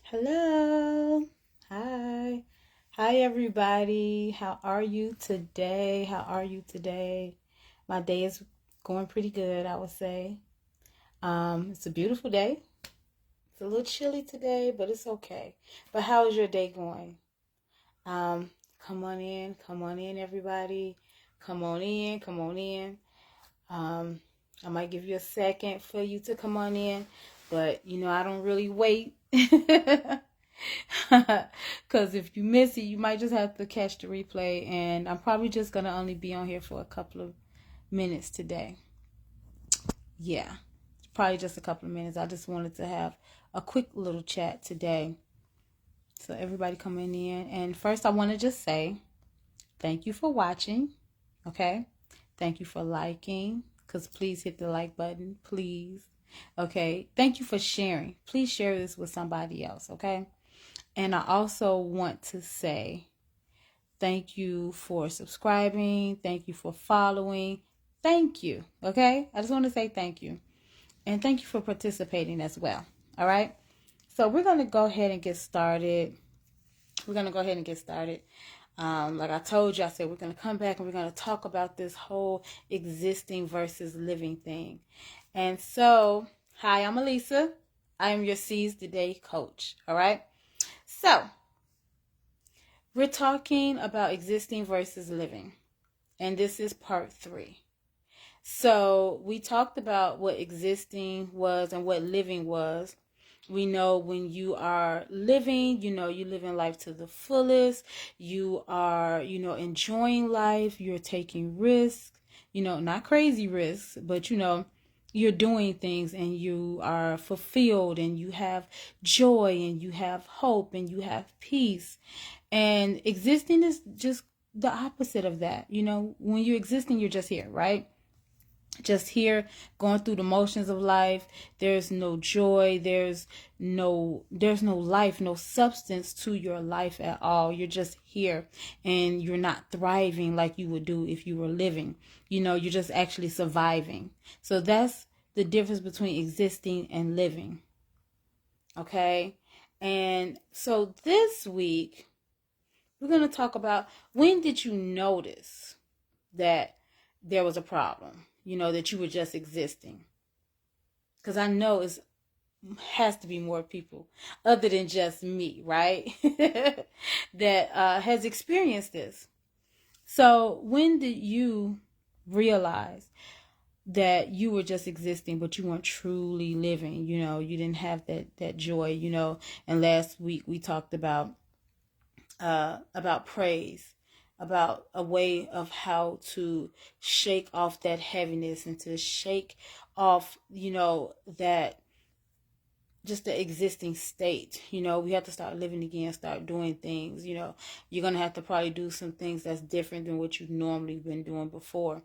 Hello. Hi. Hi, everybody. How are you today? How are you today? My day is going pretty good, I would say. It's a beautiful day. It's a little chilly today, but it's okay. But how is your day going? Um, come on in, everybody. Come on in, come on in. Um, I might give you a second for you to come on in, but I don't really wait. Because if you miss it, you might just have to catch the replay. And I'm probably just going to only be on here for a couple of minutes today. Yeah, probably just a couple of minutes. I just wanted to have a quick little chat today. So everybody coming in. And first, I want to just say thank you for watching. Okay. Thank you for liking. Because please hit the like button. Please. Okay. Thank you for sharing. Please share this with somebody else. Okay. And I also want to say thank you for subscribing. Thank you for following. Thank you. Okay? I just want to say thank you. And thank you for participating as well. All right? So we're going to go ahead and get started. Like I told you, I said we're going to come back and we're going to talk about this whole existing versus living thing. And so, hi, I'm Elisa. I am your Seize the Day coach. All right? So, we're talking about existing versus living, and this is part 3. So we talked about what existing was and what living was. We know when you are living, you're living life to the fullest. You are, enjoying life. You're taking risks, not crazy risks, but, you're doing things and you are fulfilled and you have joy and you have hope and you have peace. And existing is just the opposite of that. When you're existing, you're just here, right? Just here going through the motions of life. There's no joy, there's no life, no substance to your life at all. You're just here and you're not thriving like you would do if you were living. You're just actually surviving. So that's the difference between existing and living. Okay? And so this week we're going to talk about, when did you notice that there was a problem, that you were just existing? Because I know it has to be more people other than just me, right? that has experienced this. So when did you realize that you were just existing, but you weren't truly living? You didn't have that joy, and last week we talked about praise, about a way of how to shake off that heaviness and to shake off, that just the existing state. We have to start living again, start doing things. You're going to have to probably do some things that's different than what you've normally been doing before.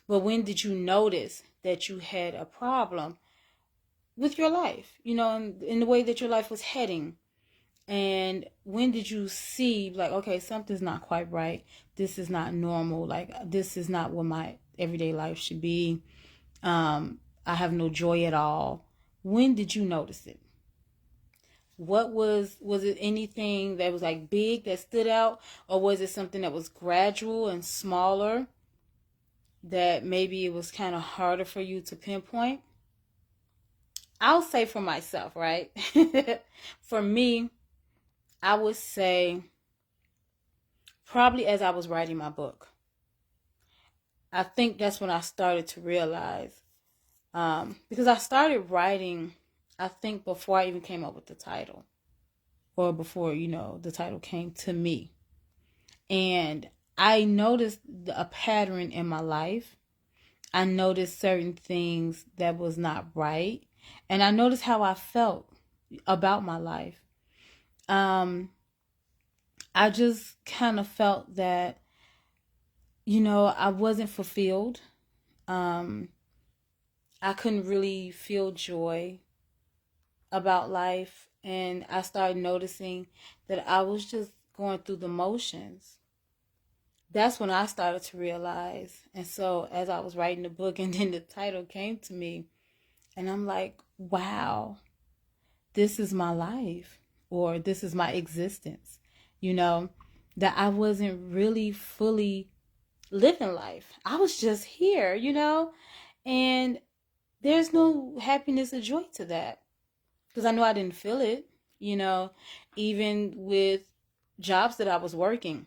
But when did you notice that you had a problem with your life, in the way that your life was heading? And when did you see, like, okay, something's not quite right. This is not normal. Like, this is not what my everyday life should be. I have no joy at all. When did you notice it? What was it anything that was like big that stood out? Or was it something that was gradual and smaller that maybe it was kind of harder for you to pinpoint? I'll say for myself, right? For me, I would say probably as I was writing my book. I think that's when I started to realize, because I started writing, I think before I even came up with the title, or before, the title came to me. And I noticed a pattern in my life. I noticed certain things that was not right. And I noticed how I felt about my life. I just kind of felt that, I wasn't fulfilled. I couldn't really feel joy about life. And I started noticing that I was just going through the motions. That's when I started to realize. And so as I was writing the book and then the title came to me, and I'm like, wow, this is my life. or this is my existence, you know, that I wasn't really fully living life. I was just here, you know, and there's no happiness or joy to that because I know I didn't feel it, you know, even with jobs that I was working.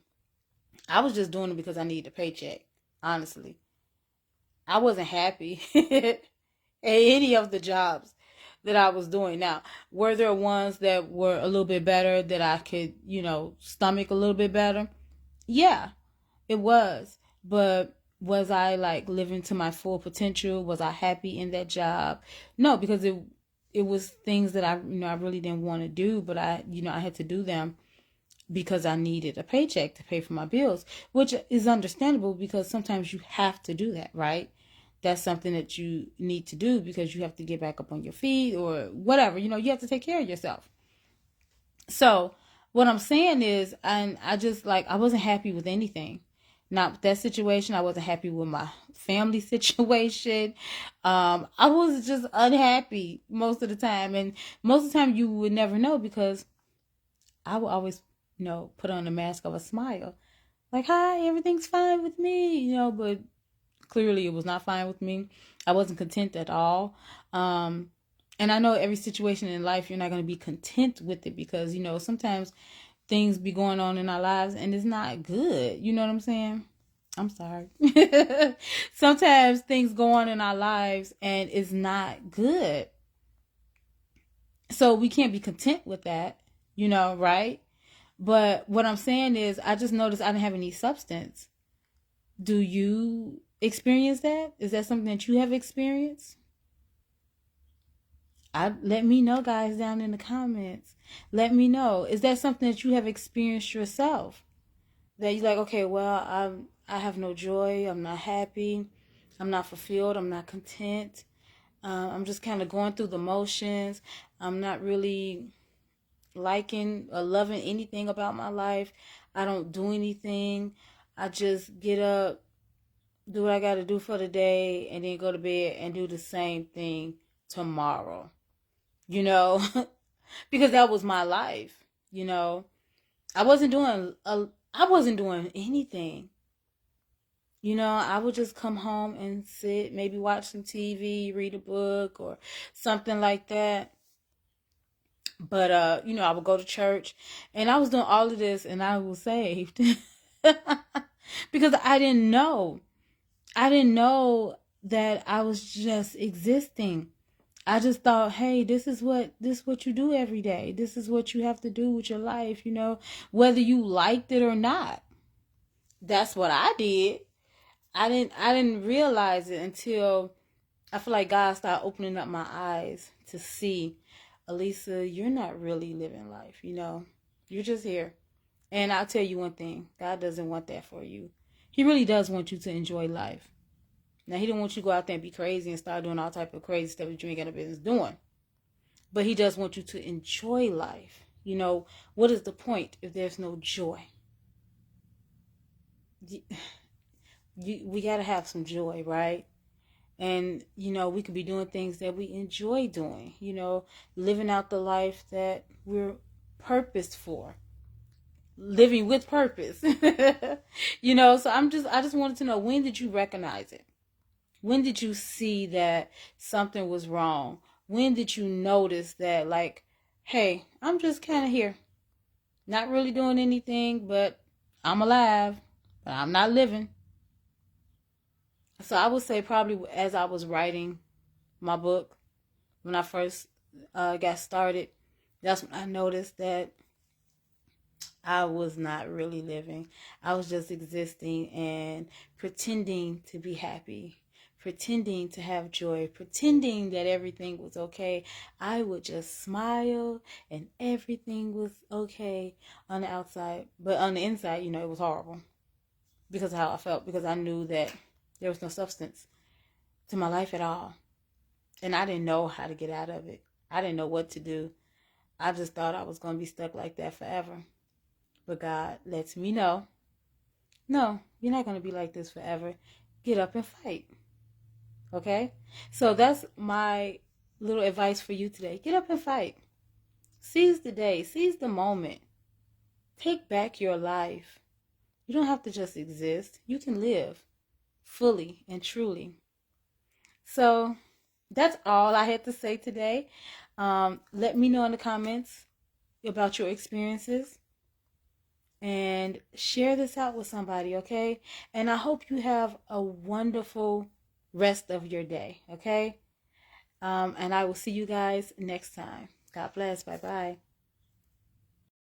I was just doing it because I needed a paycheck, honestly. I wasn't happy at any of the jobs that I was doing. Now, were there ones that were a little bit better that I could, you know, stomach a little bit better? Yeah, it was. But was I like living to my full potential? Was I happy in that job? No, because it was things that I really didn't want to do, but I had to do them because I needed a paycheck to pay for my bills, which is understandable because sometimes you have to do that, right? That's something that you need to do because you have to get back up on your feet or whatever. You have to take care of yourself. So what I'm saying is, and I just I wasn't happy with anything. Not with that situation. I wasn't happy with my family situation. I was just unhappy most of the time. And most of the time you would never know because I would always, put on the mask of a smile. Like, hi, everything's fine with me, but clearly it was not fine with me. I wasn't content at all. And I know every situation in life, you're not going to be content with it because, sometimes things be going on in our lives and it's not good. You know what I'm saying? I'm sorry. Sometimes things go on in our lives and it's not good. So we can't be content with that, right? But what I'm saying is, I just noticed I didn't have any substance. Do you experience that? Is that something that you have experienced? Let me know, guys, down in the comments. Let me know. Is that something that you have experienced yourself? That you're like, okay, well, I have no joy. I'm not happy. I'm not fulfilled. I'm not content. I'm just kind of going through the motions. I'm not really liking or loving anything about my life. I don't do anything. I just get up, do what I got to do for the day, and then go to bed and do the same thing tomorrow. Because that was my life. I wasn't doing anything. I would just come home and sit, maybe watch some TV, read a book or something like that. But I would go to church and I was doing all of this and I was saved. Because I didn't know. I didn't know that I was just existing. I just thought, hey, this is what you do every day. This is what you have to do with your life, whether you liked it or not. That's what I did. I didn't realize it until I feel like God started opening up my eyes to see, Elisa, you're not really living life, You're just here. And I'll tell you one thing, God doesn't want that for you. He really does want you to enjoy life. Now, he don't want you to go out there and be crazy and start doing all type of crazy stuff that you ain't got no business doing. But he does want you to enjoy life. What is the point if there's no joy? We got to have some joy, right? And, we could be doing things that we enjoy doing, living out the life that we're purposed for. Living with purpose. So I just wanted to know, when did you recognize it? When did you see that something was wrong? When did you notice that, like, hey, I'm just kind of here. Not really doing anything, but I'm alive, but I'm not living. So I would say probably as I was writing my book, when I first got started, that's when I noticed that I was not really living. I was just existing and pretending to be happy, pretending to have joy, pretending that everything was okay. I would just smile and everything was okay on the outside. But on the inside, it was horrible because of how I felt, because I knew that there was no substance to my life at all. And I didn't know how to get out of it. I didn't know what to do. I just thought I was going to be stuck like that forever. But God lets me know, no, you're not going to be like this forever. Get up and fight. Okay? So that's my little advice for you today. Get up and fight. Seize the day. Seize the moment. Take back your life. You don't have to just exist. You can live fully and truly. So that's all I had to say today. Let me know in the comments about your experiences and share this out with somebody, okay? And I hope you have a wonderful rest of your day, okay? And I will see you guys next time. God bless. Bye-bye.